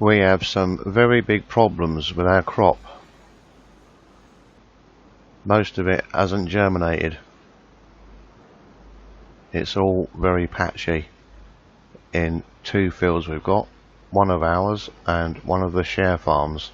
We have some very big problems with our crop. Most of it hasn't germinated. It's all very patchy in two fields we've got, one of ours and one of the share farms.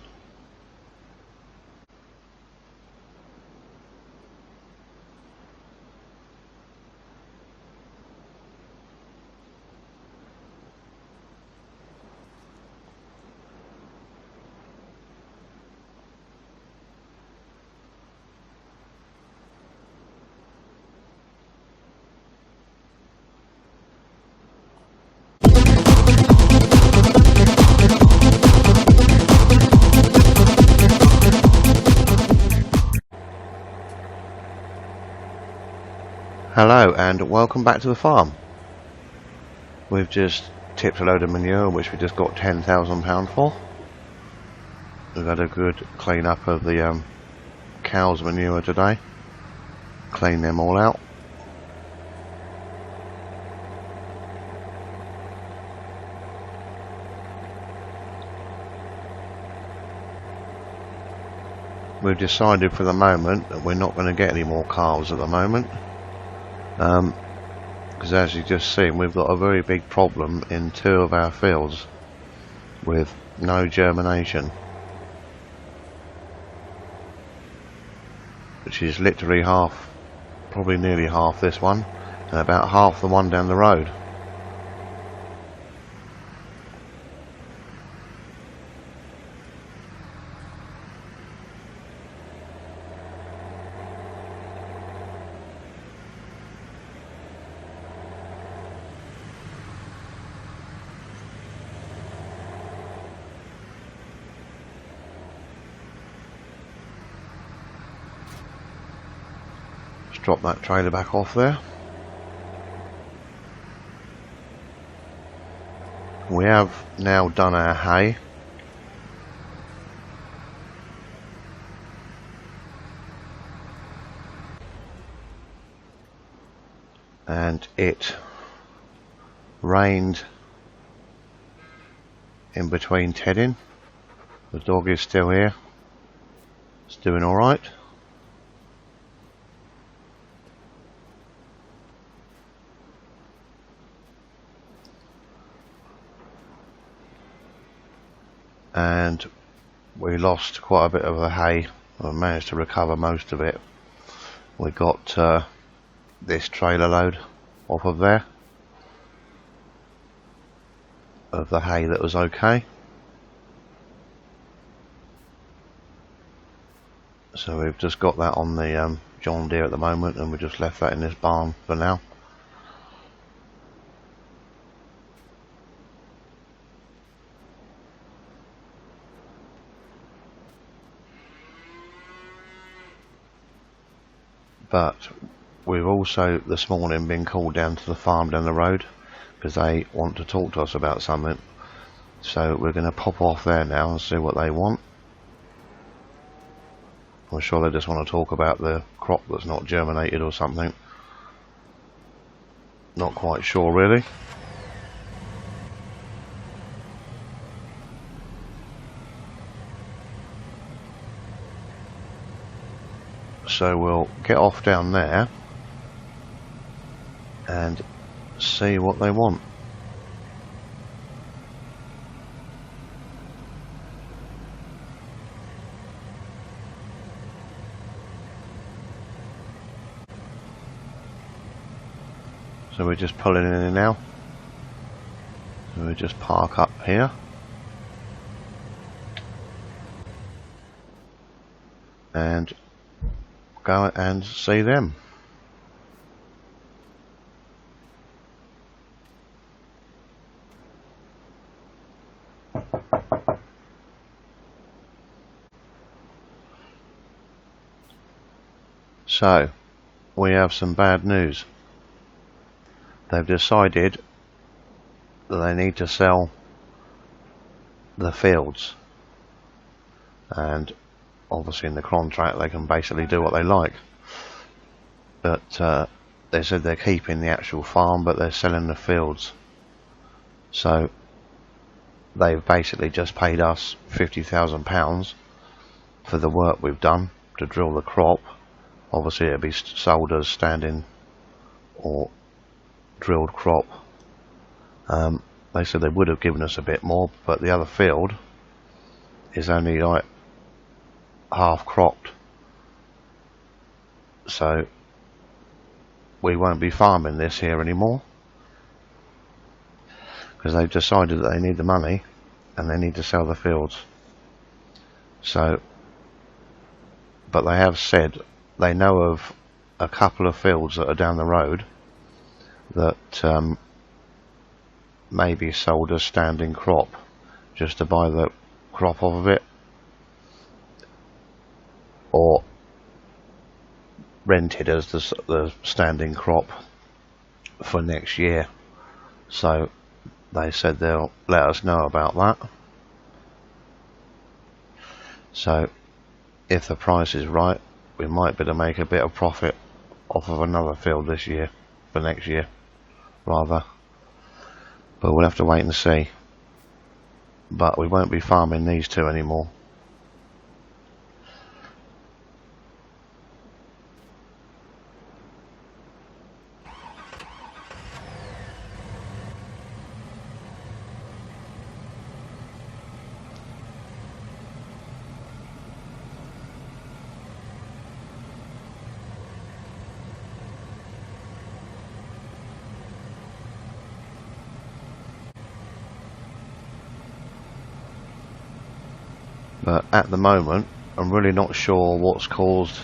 Hello and welcome back to the farm. We've just tipped a load of manure which we just got £10,000 for. We've had a good clean up of the cow's manure today. Clean them all out. We've decided for the moment that we're not going to get any more calves at the moment. Because as you just seen, we've got a very big problem in two of our fields with no germination, which is literally half, probably nearly half this one, and about half the one down the road. Drop that trailer back off there. We have now done our hay. And it rained in between tedding. The dog is still here. It's doing alright. And we lost quite a bit of the hay. I managed to recover most of it. We got this trailer load off of there of the hay that was okay. So we've just got that on the John Deere at the moment, and we just left that in this barn for now. But we've also this morning been called down to the farm down the road because they want to talk to us about something. So we're going to pop off there now and see what they want. I'm sure they just want to talk about the crop that's not germinated or something. Not quite sure really. So we'll get off down there and see what they want. So we're just pulling in now. So we just park up here. And go and see them. So we have some bad news. They've decided that they need to sell the fields, and obviously in the contract they can basically do what they like, but they said they're keeping the actual farm but they're selling the fields. So they've basically just paid us £50,000 for the work we've done to drill the crop. Obviously it'll be sold as standing or drilled crop. They said they would have given us a bit more, but the other field is only like half cropped, so we won't be farming this here anymore, because they've decided that they need the money and they need to sell the fields. So, but they have said they know of a couple of fields that are down the road that may be sold as standing crop, just to buy the crop off of it, or rented as the standing crop for next year. So they said they'll let us know about that. So if the price is right, we might be able to make a bit of profit off of another field this year, for next year rather, but we'll have to wait and see. But we won't be farming these two anymore. But at the moment, I'm really not sure what's caused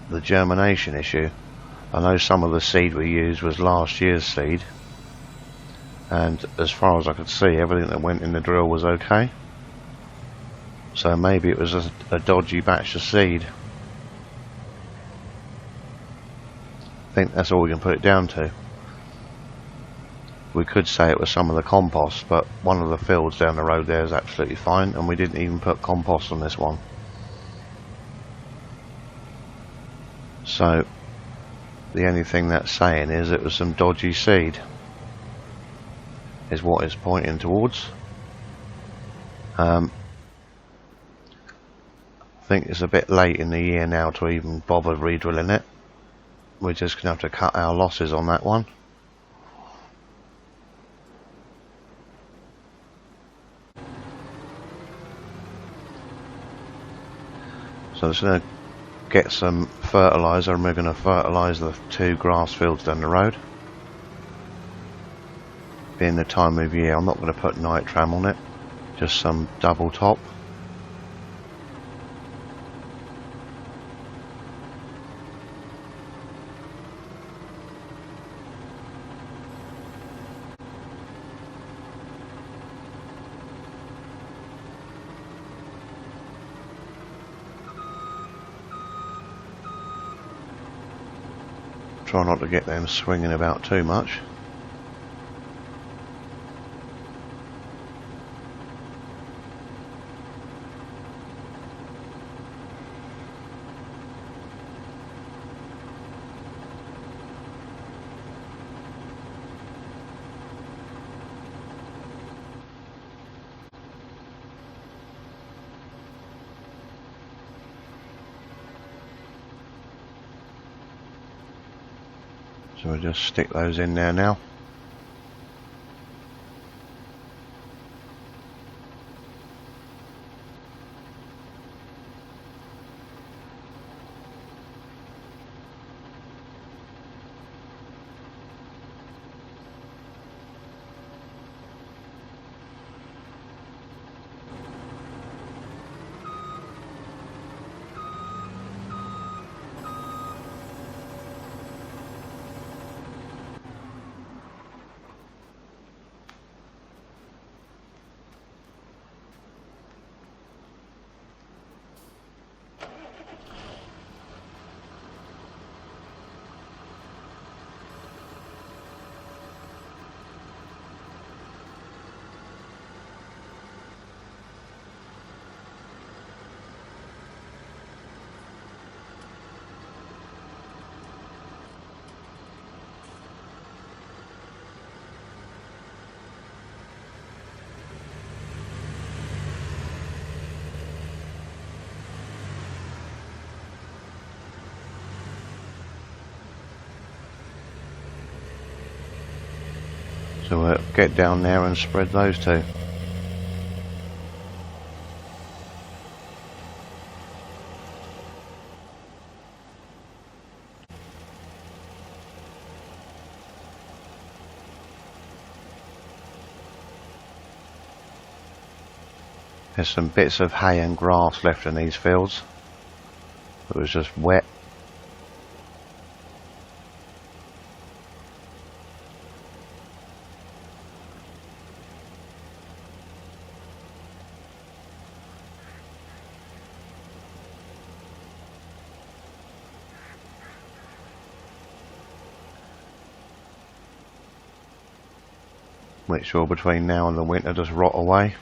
the germination issue. I know some of the seed we used was last year's seed, and as far as I could see, everything that went in the drill was okay. So maybe it was a dodgy batch of seed. I think that's all we can put it down to. We could say it was some of the compost, but one of the fields down the road there is absolutely fine, and we didn't even put compost on this one. So the only thing that's saying is it was some dodgy seed, is what it's pointing towards. I think it's a bit late in the year now to even bother re-drilling it. We're just going to have to cut our losses on that one. So I'm just going to get some fertiliser, and we're going to fertilise the two grass fields down the road. Being the time of year, I'm not going to put nitram on it, just some double top. Try not to get them swinging about too much. So we'll just stick those in there now. So we'll get down there and spread those two. There's some bits of hay and grass left in these fields. It was just wet. Which will between now and the winter just rot away.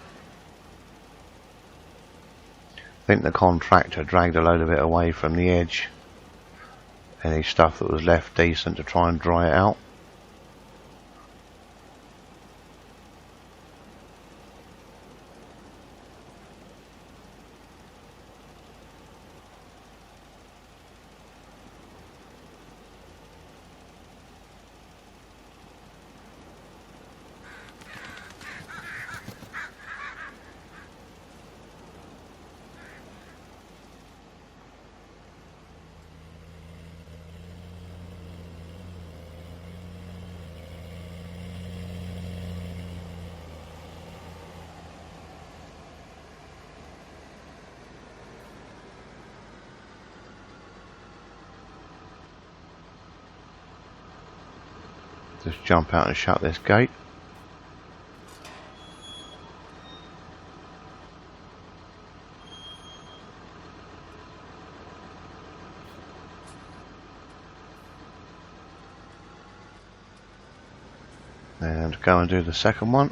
I think the contractor dragged a load of it away from the edge. Any stuff that was left decent to try and dry it out. Just jump out and shut this gate. And go and do the second one.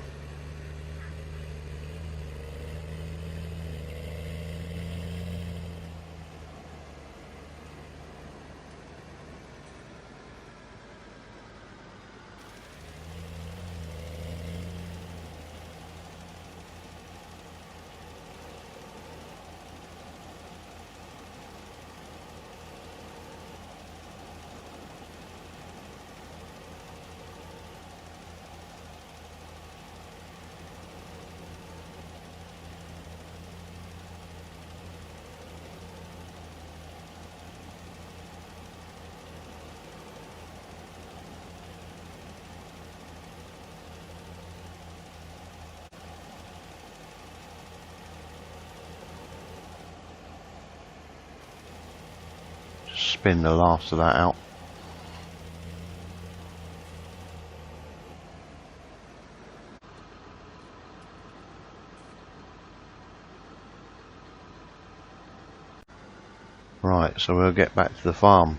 Spin the last of that out. Right, so we'll get back to the farm.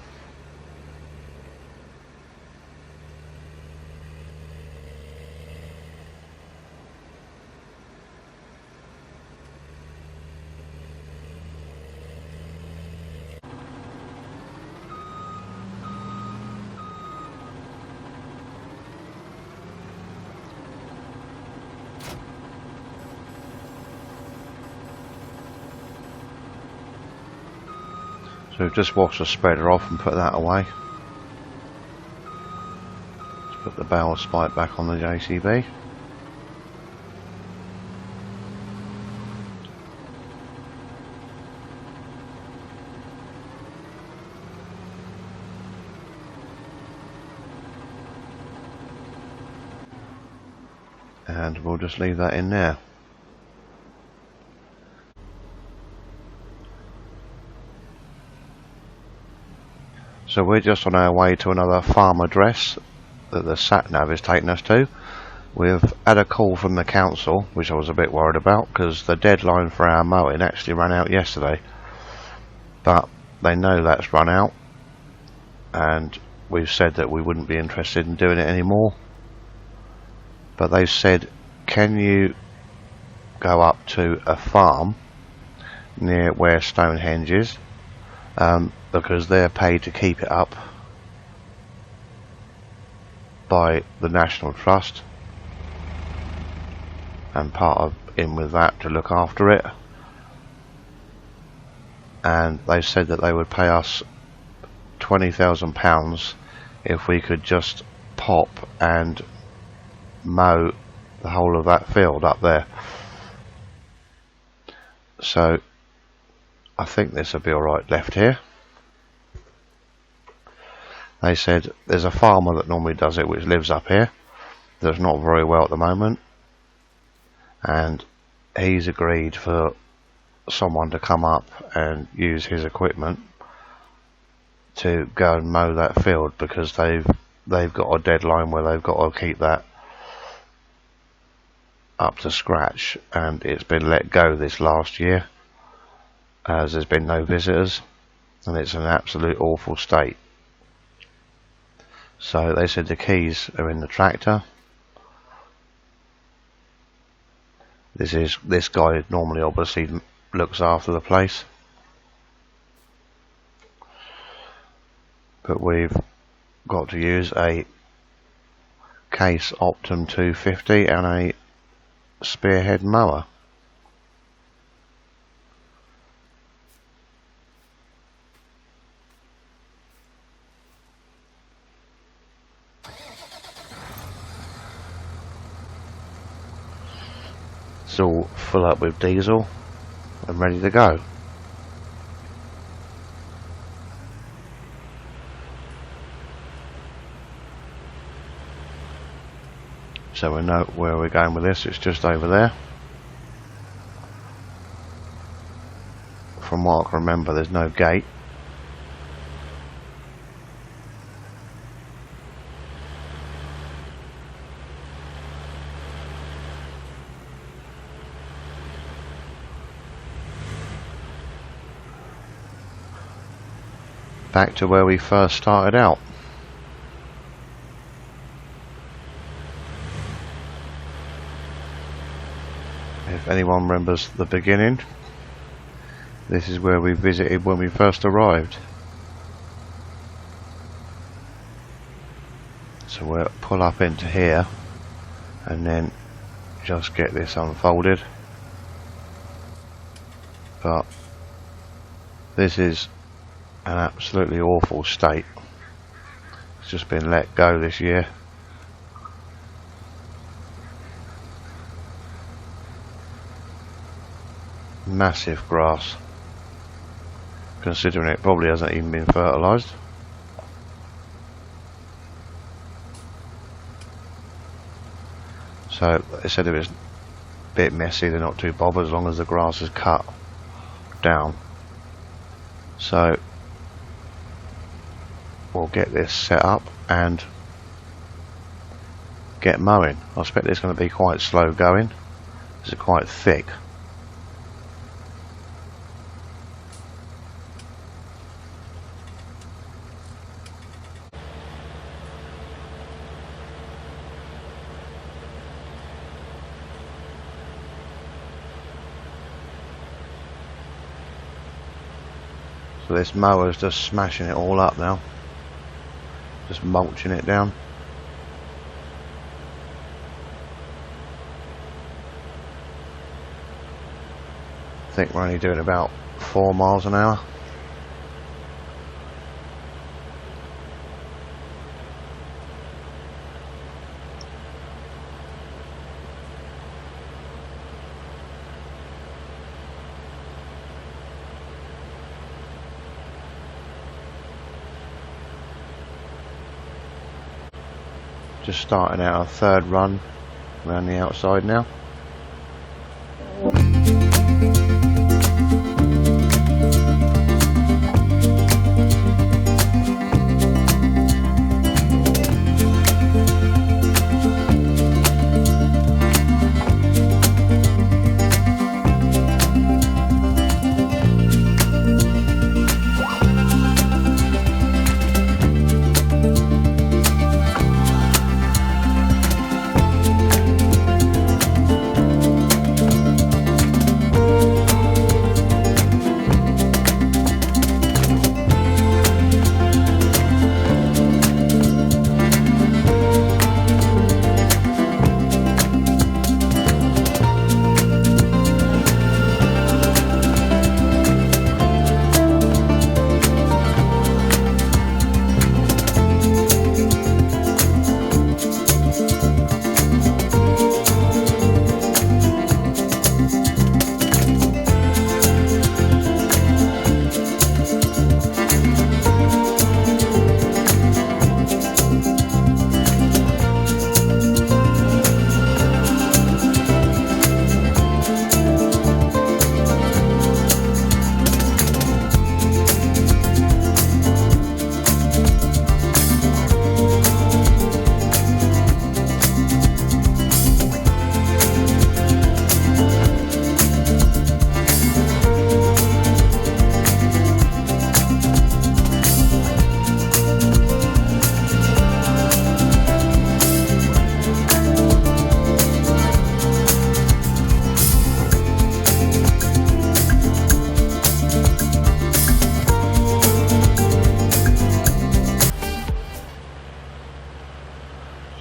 So we've just washed the spreader off and put that away. Let's put the barrel spike back on the JCB. And we'll just leave that in there. So we're just on our way to another farm address that the sat-nav is taking us to. We've had a call from the council, which I was a bit worried about, because the deadline for our mowing actually ran out yesterday. But they know that's run out, and we've said that we wouldn't be interested in doing it anymore. But they've said, can you go up to a farm near where Stonehenge is, because they're paid to keep it up by the National Trust, and part of in with that to look after it. And they said that they would pay us £20,000 if we could just pop and mow the whole of that field up there. So I think this will be alright left here. They said there's a farmer that normally does it, which lives up here, that's not very well at the moment, and he's agreed for someone to come up and use his equipment to go and mow that field, because they've got a deadline where they've got to keep that up to scratch, and it's been let go this last year as there's been no visitors and it's an absolute awful state. So they said the keys are in the tractor. This guy normally obviously looks after the place, but we've got to use a Case Optum 250 and a spearhead mower. It's all full up with diesel and ready to go. So we know where we're going with this. It's just over there. From what I can remember, there's no gate. Back to where we first started out. If anyone remembers the beginning, this is where we visited when we first arrived. So we'll pull up into here and then just get this unfolded. But this is an absolutely awful state. It's just been let go this year. Massive grass, considering it probably hasn't even been fertilised. So they said if it's a bit messy, they're not too bothered as long as the grass is cut down. So we'll get this set up and get mowing. I expect it's going to be quite slow going. It's quite thick. So this mower's just smashing it all up now. Just mulching it down. I think we're only doing about 4 miles an hour. Just starting out our third run around the outside now.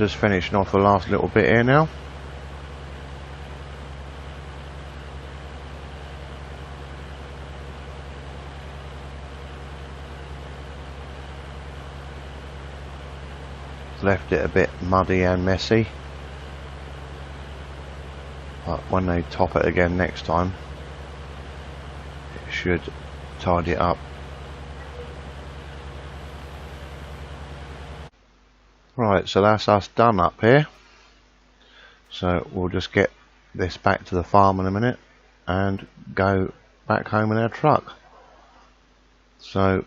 Just finishing off the last little bit here now. Left it a bit muddy and messy, but when they top it again next time, it should tidy it up. Right, so that's us done up here. So we'll just get this back to the farm in a minute and go back home in our truck. So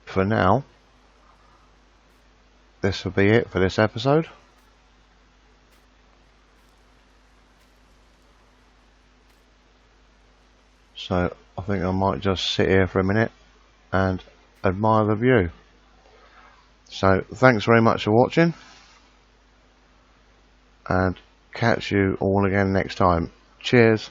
for now, this will be it for this episode. So I think I might just sit here for a minute and admire the view. So thanks very much for watching, and catch you all again next time. Cheers.